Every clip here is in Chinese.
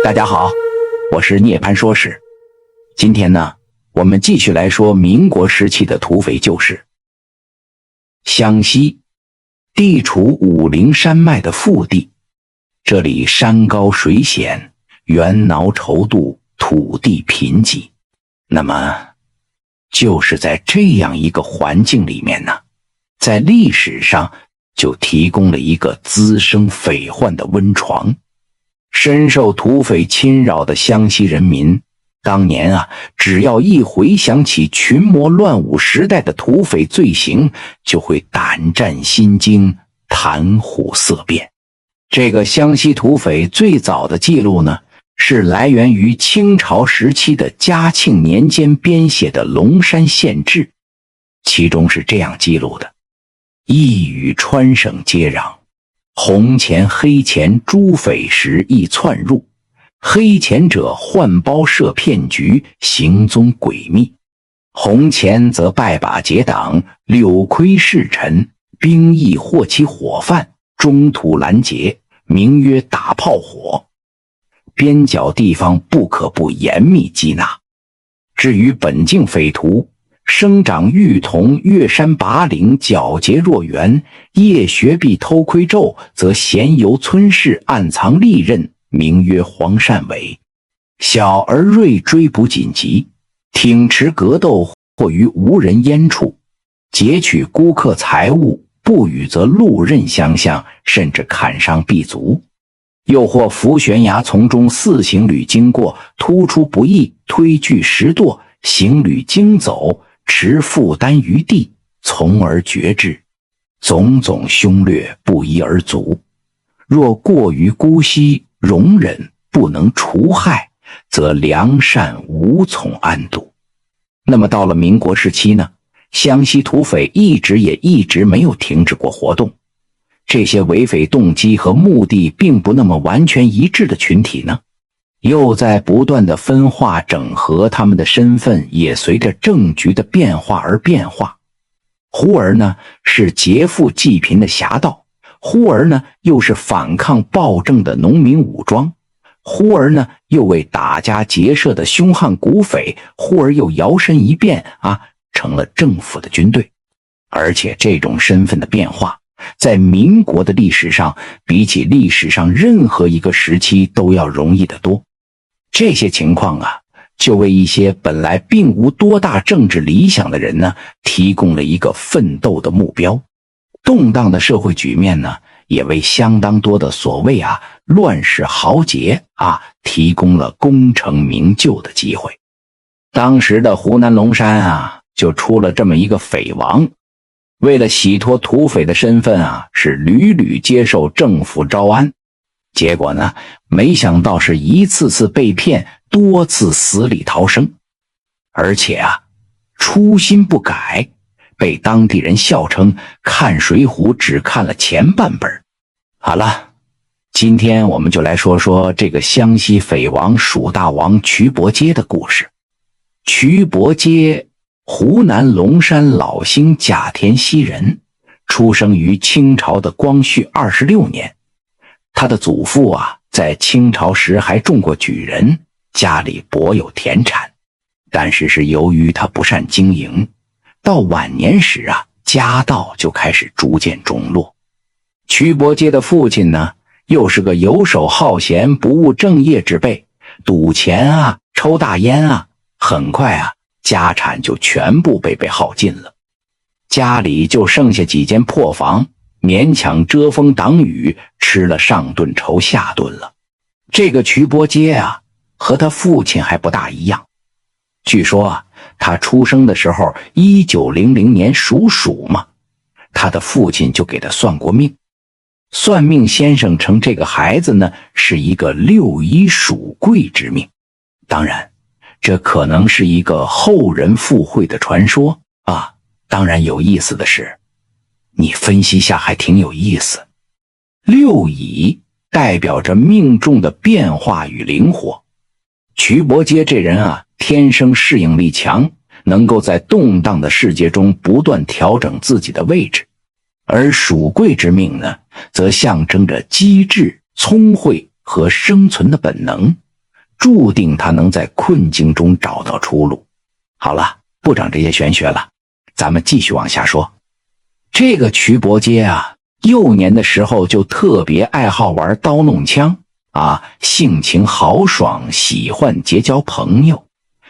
大家好，我是涅槃说史。今天呢，我们继续来说民国时期的土匪旧事。湘西地处武陵山脉的腹地，这里山高水险，猿挠稠度，土地贫瘠。那么就是在这样一个环境里面呢，在历史上就提供了一个滋生匪患的温床。深受土匪侵扰的湘西人民，当年只要一回想起群魔乱舞时代的土匪罪行，就会胆战心惊，谈虎色变。这个湘西土匪最早的记录呢，是来源于清朝时期的嘉庆年间编写的《龙山县志》，其中是这样记录的：一与川省接壤，红钱黑钱诸匪时亦窜入，黑钱者换包设骗局，行踪诡秘；红钱则拜把结党，柳窥侍臣，兵役获其伙犯，中途拦截，名曰打炮火。边角地方不可不严密缉拿。至于本境匪徒，生长玉桐越山拔岭，皎洁若圆，夜学必偷窥昼，则闲游村市，暗藏利刃，名曰黄善伟。小而锐，追捕紧急，挺持格斗，或于无人烟处，劫取孤客财物，不与则路刃相向，甚至砍伤臂足。又或扶悬崖丛中四行旅经过，突出不意，推锯石垛，行旅经走，持负担于地，从而绝之。种种凶掠不一而足，若过于姑息，容忍不能除害，则良善无从安度。那么到了民国时期呢，湘西土匪一直没有停止过活动。这些为匪动机和目的并不那么完全一致的群体呢，又在不断的分化整合，他们的身份也随着政局的变化而变化。忽而呢是劫富济贫的侠盗，忽而呢又是反抗暴政的农民武装，忽而呢又为打家劫舍的凶悍古匪，忽而又摇身一变成了政府的军队。而且这种身份的变化，在民国的历史上，比起历史上任何一个时期都要容易得多。这些情况就为一些本来并无多大政治理想的人呢，提供了一个奋斗的目标。动荡的社会局面呢，也为相当多的所谓乱世豪杰提供了功成名就的机会。当时的湖南龙山就出了这么一个匪王，为了洗脱土匪的身份是屡屡接受政府招安，结果呢，没想到是一次次被骗，多次死里逃生，而且初心不改，被当地人笑称看水浒只看了前半本。好了，今天我们就来说说这个湘西匪王蜀大王瞿伯接的故事。瞿伯接，湖南龙山老兴贾田西人，出生于清朝的光绪26年。他的祖父在清朝时还中过举人，家里颇有田产，但是由于他不善经营，到晚年时家道就开始逐渐中落。瞿伯接的父亲呢，又是个游手好闲、不务正业之辈，赌钱抽大烟很快家产就全部被耗尽了，家里就剩下几间破房，勉强遮风挡雨，吃了上顿愁下顿了。这个瞿伯接和他父亲还不大一样。据说他出生的时候1900年属鼠嘛，他的父亲就给他算过命，算命先生称这个孩子呢是一个6一属贵之命。当然这可能是一个后人附会的传说当然有意思的是，你分析下还挺有意思。6乙代表着命中的变化与灵活。瞿伯接这人天生适应力强，能够在动荡的世界中不断调整自己的位置。而属贵之命呢，则象征着机智、聪慧和生存的本能，注定他能在困境中找到出路。好了，不整这些玄学了，咱们继续往下说。这个瞿伯接啊，幼年的时候就特别爱好玩刀弄枪啊，性情豪爽，喜欢结交朋友。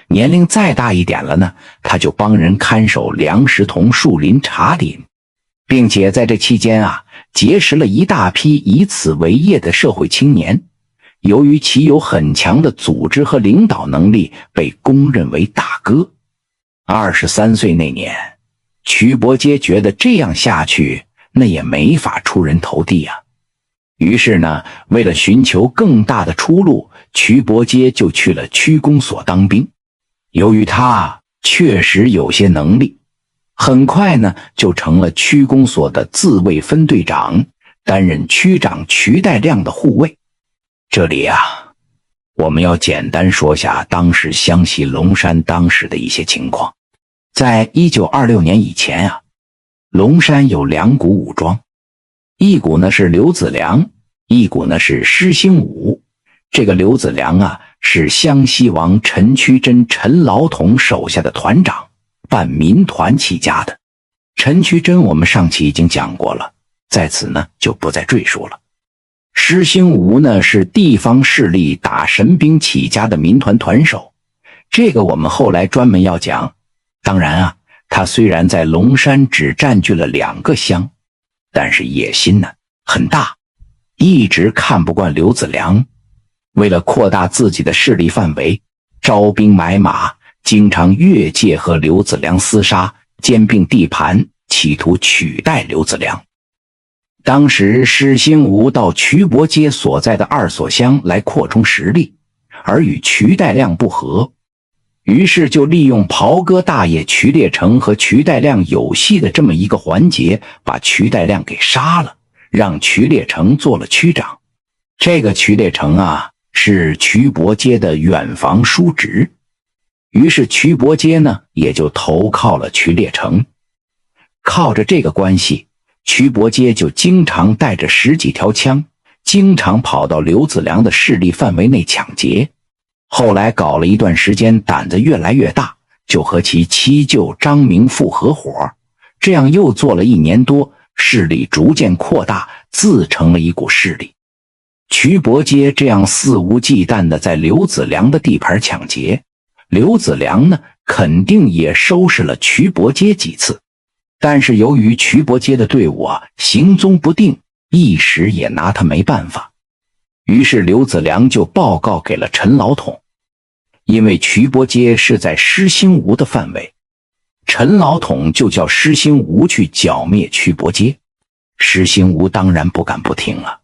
年龄再大一点了呢，他就帮人看守梁实同树林茶林，并且在这期间啊，结识了一大批以此为业的社会青年。由于其有很强的组织和领导能力，被公认为大哥。23岁那年，瞿伯接觉得这样下去那也没法出人头地啊。于是呢，为了寻求更大的出路，瞿伯接就去了区公所当兵。由于他确实有些能力，很快呢就成了区公所的自卫分队长，担任区长瞿代亮的护卫。这里啊，我们要简单说下当时湘西龙山当时的一些情况。在1926年以前啊，龙山有2股武装，一股呢是刘子良，一股呢是施兴武。这个刘子良啊，是湘西王陈渠珍陈老统手下的团长，办民团起家的。陈渠珍我们上期已经讲过了，在此呢就不再赘述了。施兴武呢是地方势力打神兵起家的民团团手，这个我们后来专门要讲。当然啊，他虽然在龙山只占据了2个乡，但是野心呢很大，一直看不惯刘子良。为了扩大自己的势力范围，招兵买马，经常越界和刘子良厮杀，兼并地盘，企图取代刘子良。当时施兴武到瞿伯接所在的2所乡来扩充实力，而与瞿代亮不和，于是就利用袍哥大爷瞿烈成和瞿代亮有戏的这么一个环节，把瞿代亮给杀了，让瞿烈成做了区长。这个瞿烈成啊，是瞿伯接的远房叔侄，于是瞿伯接呢也就投靠了瞿烈成。靠着这个关系，瞿伯接就经常带着10几条枪，经常跑到刘子良的势力范围内抢劫。后来搞了一段时间，胆子越来越大，就和其七舅张明富合伙，这样又做了1年多，势力逐渐扩大，自成了一股势力。瞿伯接这样肆无忌惮地在刘子良的地盘抢劫，刘子良呢肯定也收拾了瞿伯接几次，但是由于瞿伯接的队伍啊行踪不定，一时也拿他没办法。于是刘子良就报告给了陈老统，因为瞿伯接是在施兴武的范围，陈老统就叫施兴武去剿灭瞿伯接。施兴武当然不敢不听啊，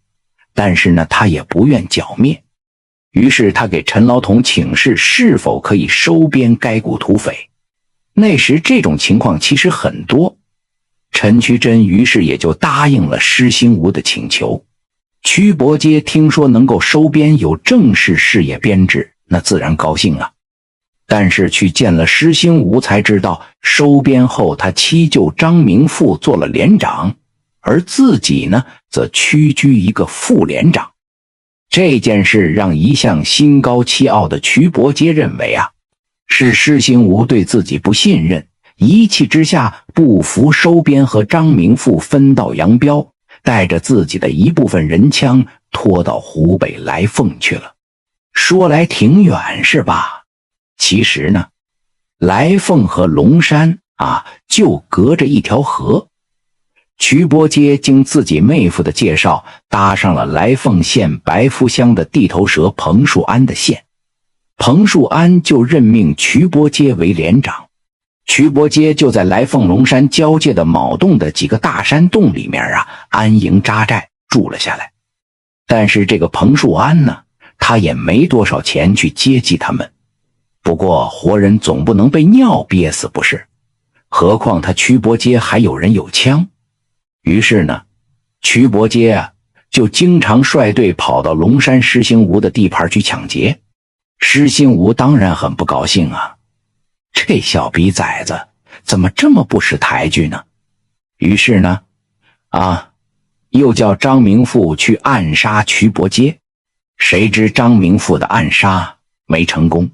但是呢他也不愿剿灭，于是他给陈老统请示是否可以收编该股土匪。那时这种情况其实很多，陈渠珍于是也就答应了施兴武的请求。瞿伯接听说能够收编有正式事业编制，那自然高兴啊。但是去见了施兴武才知道，收编后他七舅张明富做了连长，而自己呢则屈居一个副连长。这件事让一向心高气傲的瞿伯接认为啊，是施兴武对自己不信任，一气之下不服收编，和张明富分道扬镳，带着自己的一部分人枪拖到湖北来凤去了。说来挺远是吧？其实呢，来凤和龙山啊就隔着一条河。瞿伯接经自己妹夫的介绍，搭上了来凤县白夫乡的地头蛇彭树安的线。彭树安就任命瞿伯接为连长，瞿伯接就在来凤龙山交界的卯洞的几个大山洞里面啊安营扎寨住了下来。但是这个彭树安呢，他也没多少钱去接济他们。不过活人总不能被尿憋死不是？何况他瞿伯接还有人有枪。于是呢，瞿伯接啊就经常率队跑到龙山施兴武的地盘去抢劫。施兴武当然很不高兴啊，这小逼崽子怎么这么不识抬举呢？于是呢又叫张明富去暗杀瞿伯接。谁知张明富的暗杀没成功。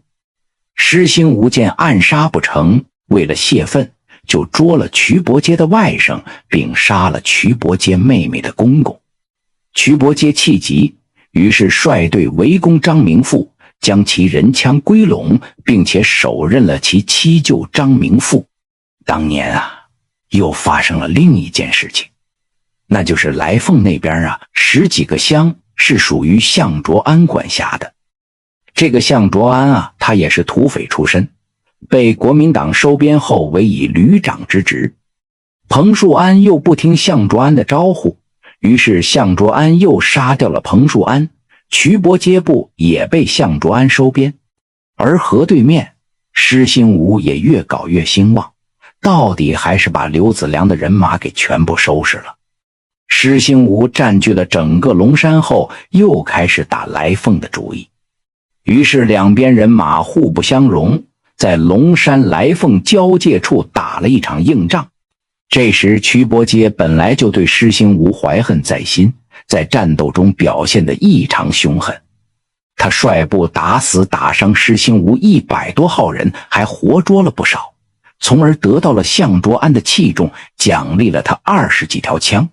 施兴吾见暗杀不成，为了泄愤，就捉了瞿伯阶的外甥，并杀了瞿伯阶妹妹的公公。瞿伯阶气急，于是率队围攻张明富，将其人枪归拢，并且手刃了其七舅张明富。当年又发生了另一件事情，那就是来凤那边10几个乡是属于项卓安管辖的。这个项卓安他也是土匪出身，被国民党收编后委以旅长之职。彭树安又不听项卓安的招呼，于是项卓安又杀掉了彭树安，瞿伯阶部也被项卓安收编。而河对面，施兴吾也越搞越兴旺，到底还是把刘子良的人马给全部收拾了。施兴吾占据了整个龙山后，又开始打来凤的主意。于是两边人马互不相容，在龙山来凤交界处打了一场硬仗。这时瞿伯阶本来就对施兴吾怀恨在心，在战斗中表现得异常凶狠。他率部打死打伤施兴吾100多号人，还活捉了不少，从而得到了项卓安的器重，奖励了他20几条枪。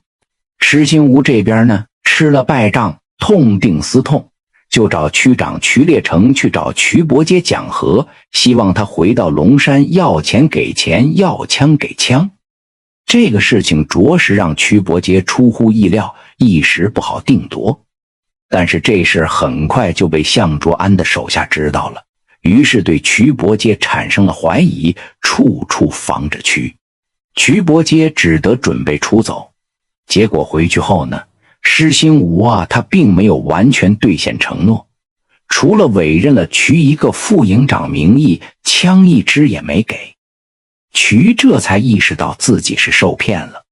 施兴吾这边呢，吃了败仗，痛定思痛，就找区长瞿烈成去找瞿伯阶讲和，希望他回到龙山，要钱给钱，要枪给枪。这个事情着实让瞿伯阶出乎意料，一时不好定夺。但是这事很快就被项卓安的手下知道了，于是对瞿伯阶产生了怀疑，处处防着瞿伯阶只得准备出走。结果回去后呢，施兴吾他并没有完全兑现承诺，除了委任了瞿一个副营长名义，枪一支也没给。瞿这才意识到自己是受骗了。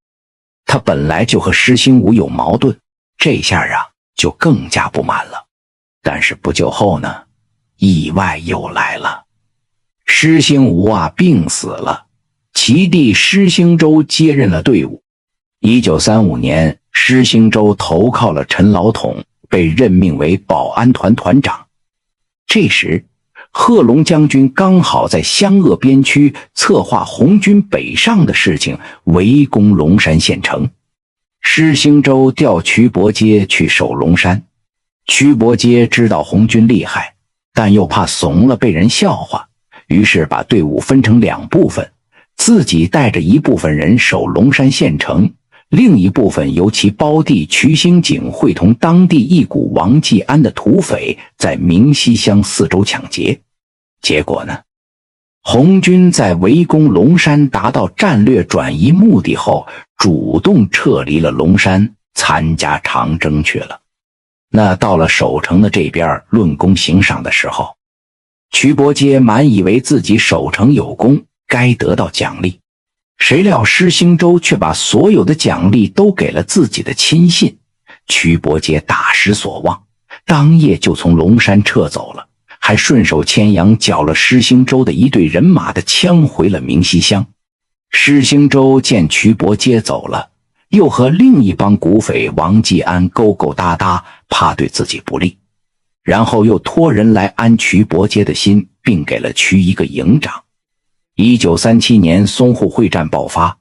他本来就和施兴吾有矛盾，这下就更加不满了。但是不久后呢，意外又来了。施兴吾病死了，其弟施兴周接任了队伍。1935年，施兴周投靠了陈老统，被任命为保安团团长。这时贺龙将军刚好在湘鄂边区策划红军北上的事情，围攻龙山县城。施兴周调瞿伯阶去守龙山。瞿伯阶知道红军厉害，但又怕怂了被人笑话，于是把队伍分成2部分，自己带着一部分人守龙山县城，另一部分由其胞弟瞿兴景会同当地一股王继安的土匪在明溪乡四周抢劫。结果呢，红军在围攻龙山达到战略转移目的后，主动撤离了龙山，参加长征去了。那到了守城的这边论功行赏的时候，瞿伯阶满以为自己守城有功，该得到奖励，谁料施兴周却把所有的奖励都给了自己的亲信。瞿伯阶大失所望，当夜就从龙山撤走了，还顺手牵羊缴了施兴周的一队人马的枪回了明溪乡。施兴周见瞿伯阶走了，又和另一帮股匪王继安勾勾搭搭，怕对自己不利，然后又托人来安瞿伯阶的心，并给了瞿一个营长。1937年淞沪会战爆发，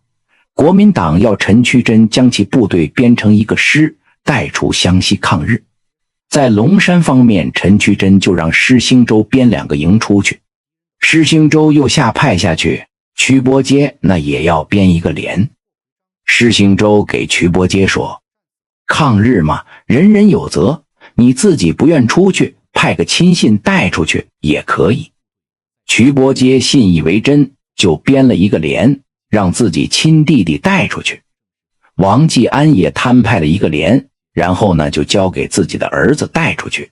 国民党要陈渠珍将其部队编成一个师，带出湘西抗日。在龙山方面，陈渠珍就让施兴周编2个营出去，施兴周又下派下去，瞿伯阶那也要编一个连。施兴周给瞿伯阶说，抗日嘛，人人有责，你自己不愿出去，派个亲信带出去也可以。瞿伯阶信以为真，就编了一个连，让自己亲弟弟带出去。王继安也摊派了一个连，然后呢就交给自己的儿子带出去。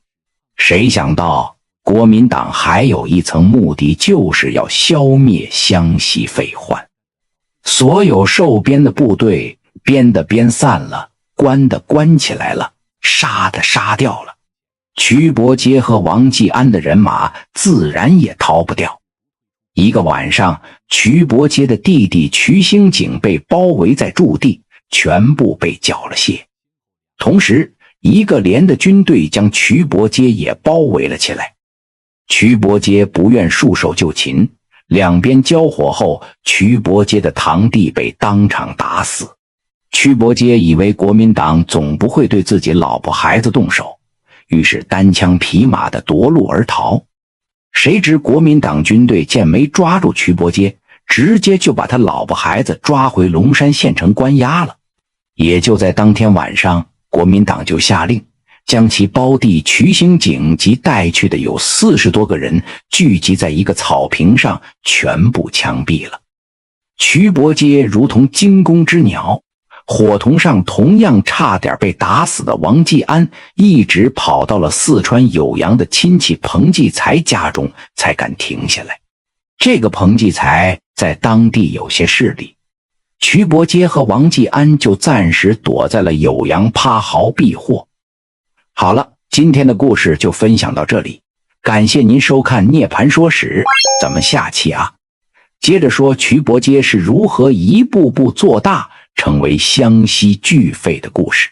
谁想到国民党还有一层目的，就是要消灭湘西匪患。所有受编的部队，编的编散了，关的关起来了，杀的杀掉了。瞿伯阶和王继安的人马自然也逃不掉。一个晚上，瞿伯阶的弟弟瞿兴景被包围在驻地，全部被缴了械。同时，一个连的军队将瞿伯阶也包围了起来。瞿伯接不愿束手就擒，两边交火后，瞿伯接的堂弟被当场打死。瞿伯接以为国民党总不会对自己老婆孩子动手，于是单枪匹马地夺路而逃。谁知国民党军队见没抓住瞿伯接，直接就把他老婆孩子抓回龙山县城关押了。也就在当天晚上，国民党就下令将其胞弟瞿兴景及带去的有40多个人聚集在一个草坪上，全部枪毙了。瞿伯接如同惊弓之鸟，火筒上同样差点被打死的王继安一直跑到了四川酉阳的亲戚彭继才家中才敢停下来。这个彭继才在当地有些势力，瞿伯接和王继安就暂时躲在了酉阳趴壕避祸。好了，今天的故事就分享到这里，感谢您收看涅槃说史，咱们下期接着说瞿伯接是如何一步步做大成为湘西巨肺的故事。